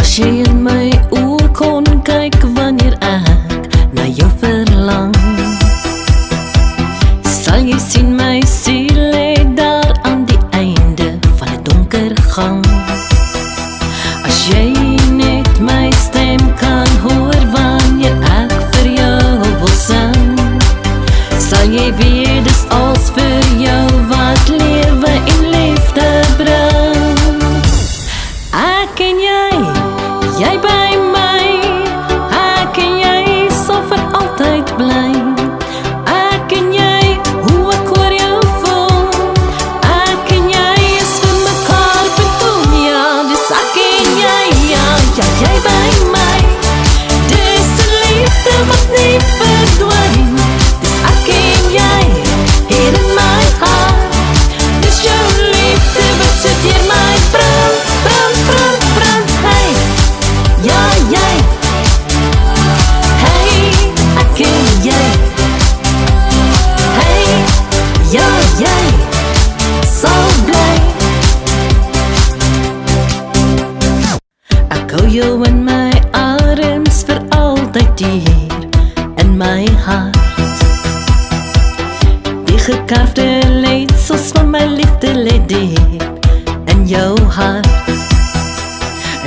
As jy in my oor kon kyk wanneer ek na jou verlang, sal jy sien my siel lê daar aan die einde van 'n donker gang. As jy net my stem kan hoor wanneer ek vir jou wil sing, sal jy weet dis als vir jou wat lewe en liefde bring. Ek en jy by my, ek en jy sal vir altyd bly. Ek en jy, hoe ek oor jou voel, ek en jy is vir mekaar bedoel, ja, dis ek en jy, ja, jy by my. Dis 'n liefde wat nie verdwyn, dis ek en jy, hier in my hart. Dis jou liefde wat sit deur my brand, brand, brand, brand, hey. Ja, jy, hey, ek en jy, hey, ja, jy, sal bly. Ek hou jou in my arms vir altyd hier in my hart. Die gekarfde leidsels van my liefde lê diep in jou hart.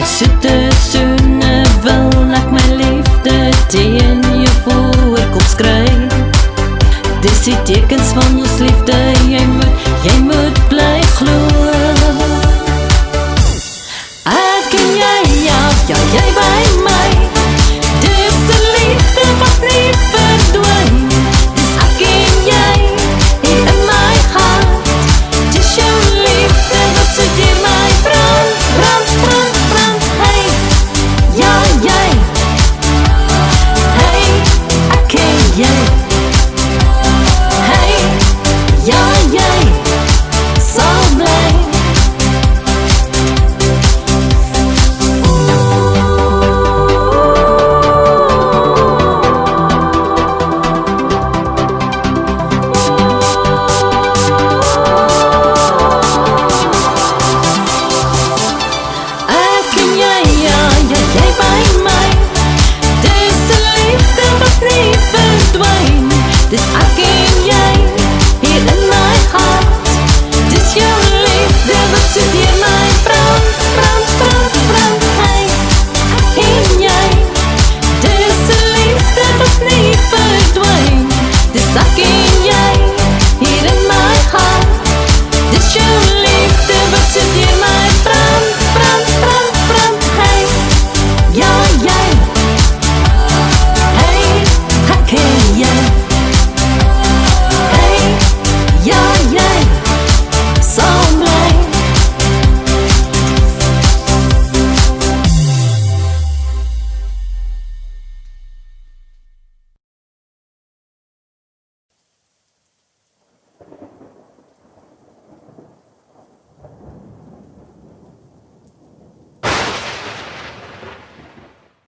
En soete soene wil ek my liefde teen jou voorkop skryf. Dis die tekens van ons liefde, jy moet bly glo. Ek en jy, ja, jy by my. Dis 'n liefde wat nie verdwyn, dis ek en jy, hier in my hart. Dis jou liefde wat sit deur my brand, brand, brand, brand, hey. Ja, jy, hey, ek en jy, hey, ja, jy, sal bly. Ek en jy, ja, jy by my. Dis 'n liefde wat nie verdwyn, dis ek en jy, hier in my hart. Dis jou liefde wat sit deur my brand, brand, brand, brand, hey. Ek en jy, dis 'n liefde wat nie verdwyn, dis ek en jy, hier in my hart. Dis jou